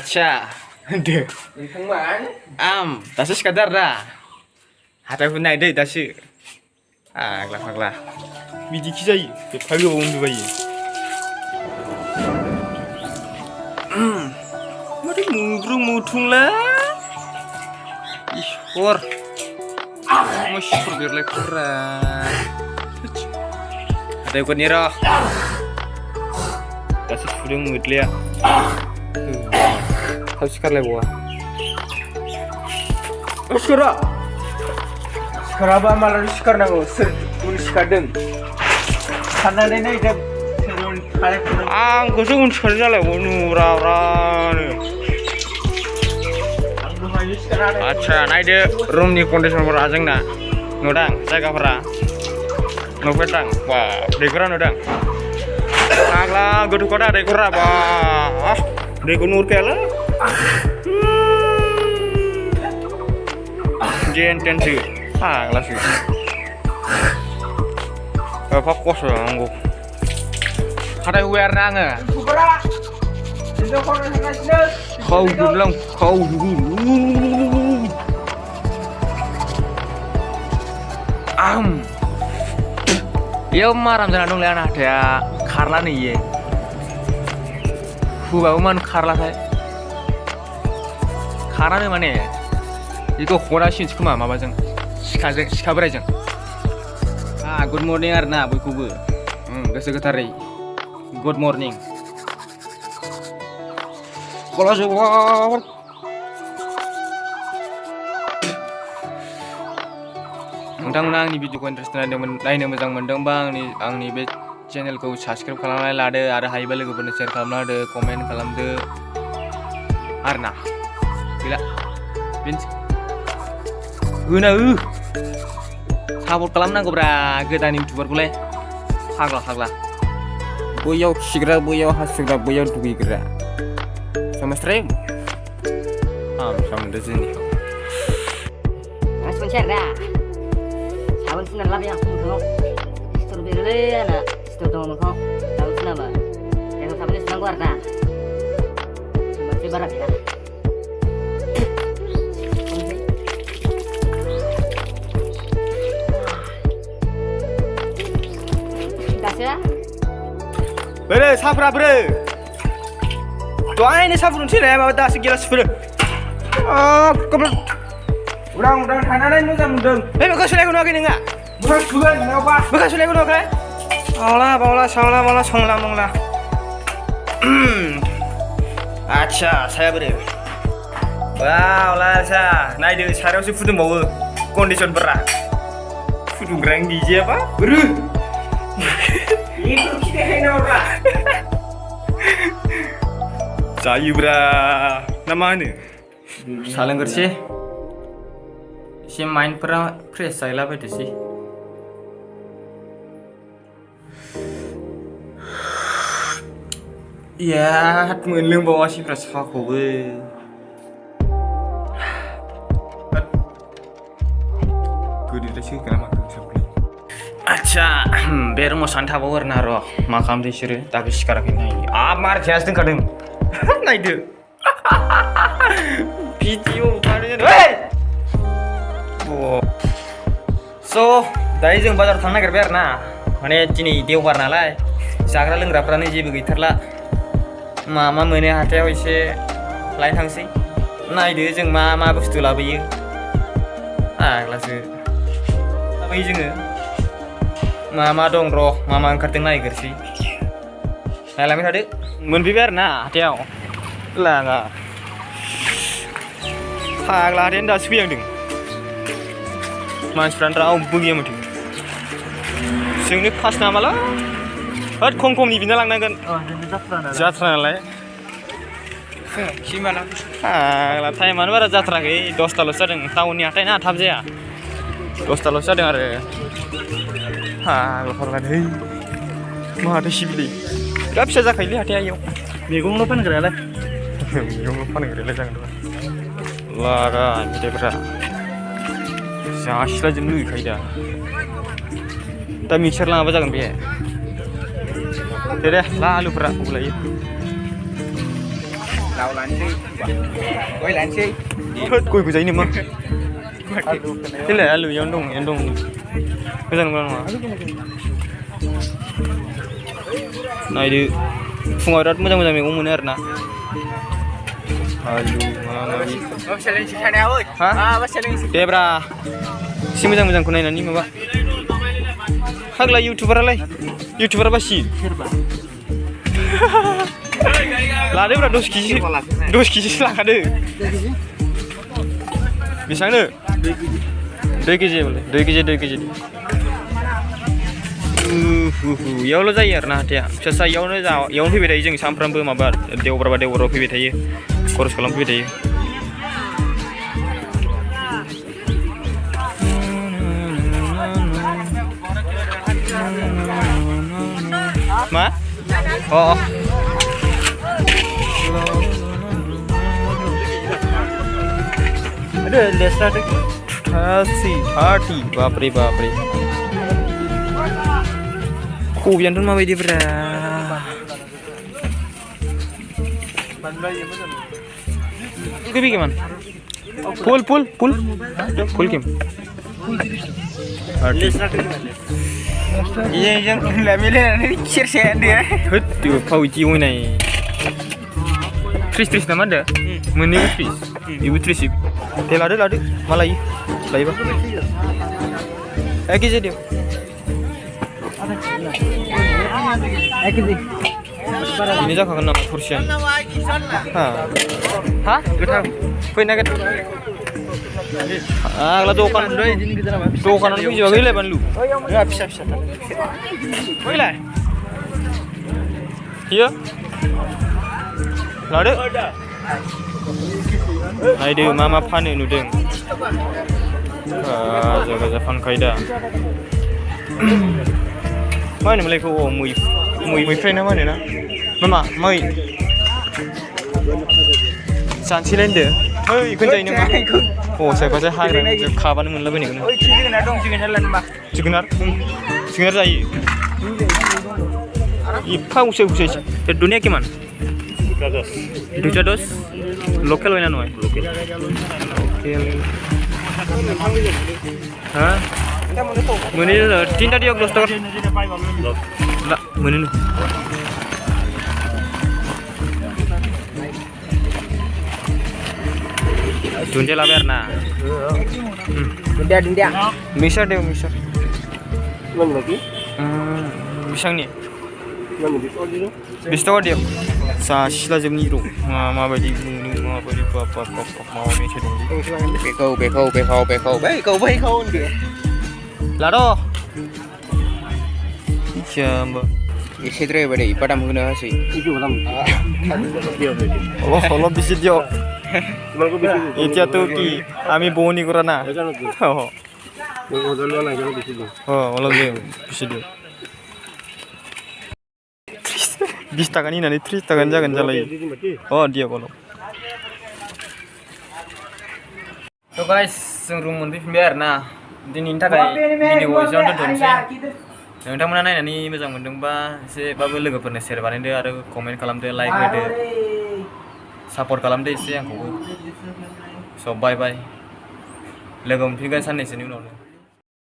Acha, deh. Dasu sekadar dah. Hatai pun naik deh dasu. Aglah. Biji kisah ini, kepala orang tu bayi. Mari mungrung mutung lah. Ishwar. Masyhur biar kurang. Ada ikut nira. Dasu sudah mengutlia. Harus sekali buah. Sekarang apa malah sekarang aku sekarang. Karena ini dah serun kali pun. Aku sih sekarang lah, nurauran. Acha, naik deh room ni kondisi berajang na. Nodang, saya kapra. Nopetang, wah, dekoran nodang. Aglah, gue tuh kota dekor apa? Dekor nur kela. Jen tensi, aglah sih. Apa kos aku? Ada wear nanga. Kau bilang kau dulu. Dia maram jangan dong lihat ada Carla nih ya. Gua uman Carla saya. Carla nih mana ya? Itu horasi cuma mama jeng. Sikabra jeng. Good morning Arna, boy kubu. Sekretari. Good morning. Kalau jawab. Nang ni video ko interest na lain मोजां मोनदों bang ni आंनि बे चेनेलखौ subscribe खालामनानै लादो आरो हायोबा लोगोफोरनो share खालामना होदो कमेन्ट खालामदो आरोना गैला बेनोसै होना सापर्ट खालामनांगौब्रा गोदान इउटिउबारखौलाय फाग्ला बैयाव खिग्रा बैयाव हासुग्रा बैयाव दुगैग्रा समस्ट्रेम sama sini langsung share dah. Tahun sinar lah yang aku tengok. Istor berle anak, istor tengok kau. Tahun sinar bah. Yang sama ni senang warna. Masih barat ya. Kasih. Bere, sabar bere. Tuan ini sabar sih deh, bawa tas gilas bere. Kebetulan. Udang tanah lain macam udang. Bekas sudah guna kini enggak? Bekas sudah apa? Bekas sudah guna kan? Bawa songla mongla. Acha, saya beri. Wow, saya. Naik di sana sih food mau kondisi berat. Food gerang DJ apa? Beru. Itu kita hendak apa? Saya bera. Nama ni? Saling bersih. Si main fresh saya lah betul sih. Ya, menelung bawa si fresh aku be. Gede dah sih kenapa tu sebeli. Acha, biar mau santap bawa naro makam di sini tapi sekarang ini. Amar jelas tu kadang. Naik tu. Video kadang. Hey. So, dari जों बाजार थांनो नागिरबाय आरो ना माने दिनै देवबार नालाय जाग्रा लोंग्राफ्रानो जेबो गैथारला मा मोनो हाथायाव एसे लायनो थांसै नायदो जों मा बुस्थु लाबोयो आग्लासो लाबोयो जोङो मा दं र' मा ओंखारदों नायग्रोसै नायलांबाय थादो मोनफैबाय आरो ना हाथायाव लाङा फाग्ला हाथायानो दासो फैहांदों मानसिफ्रानो रावबो गैया माथो जोंनो फास नामाला होद खमनि बिना लांनांगोन जाथ्रा नालाय फाग्ला टाइमानो बारा जाथाराखै 10थाल'सो जादों टाउननि हाथाय ना थाब जाया 10थाल'सो जादों आरो फाग्ला है माथो सिबिलै बिराद फिसा जाखायोलै हाथाया इयाव मैगंल' फानग्रायालाय जागोन लागा मेथाइफ्रा जासिलाजोबनो लुगैखायो दा मिक्सार लाङाबा जागोन बे दे ला आलुफोरा अब्लायो Lau lansai. Goi lansai. Thớt guyku जायो नामा देलाय आलु यावनो दं मोजां नंगौना नङा नायदो फुङाव बिराद मोजां मैगं मोनो आरोना आलु माबा-माबि दे ब्रा एसे मोजांखौ नायनानै माबा फाग्ला इउटुबारा बासि लादोब्रा 10 केजिसो लाखादो बेसेबांनो 2 केजि बोले 2 केजि इयावल' जायो आरोना हाथाया फिसा इयावनो फैबाय थायो जों सानफ्रामबो माबा देवबाराव फैबाय थायो खरस खालामफैबाय थायो मा ada lesra deh 30 बापरे खबियानोथ' माबायदि ब्रा gimana full game iya yang lamile nanti share dia tuh pauji ini tris nama ada mending tris ibu tris lade malah lagi bah lagi jadi ini jangan nama porsian hah fine nugget kalau dokan itu juga gila ban lu ya bisa gila iya lade ayo mama pane nudeng jaga fankaidah mana mulai ko mui friend mana na mama mui sansilende mui kun jai nama oh saya baca hari ini kapan mulai bini kan cikinar jai ipa usai dunia gimana 2 dos lokal mana noy lokal hah meni 3 dia gloster enggak meni dunia lah berna dunia misal deh mana lagi misal nih Bisto dia sasila jemni ro ma badi apa mau meche dong bekau dia lado jamba isidre bade ipadam guna sih itu malam oh kalau bisa dia itu tuh ki ami boni kurana oh kalau dia bisa dia 20 taga ni nanti 30 taga jangan jalan oh dia kalau so guys room untuk biar nah ini taga video jangan donsi nonton mana ini macam mendengba si babu lega pernah share barin dia ada komen kalam dia like dia support kalam dia isi yang so bye lega mungkin kan sana sini nol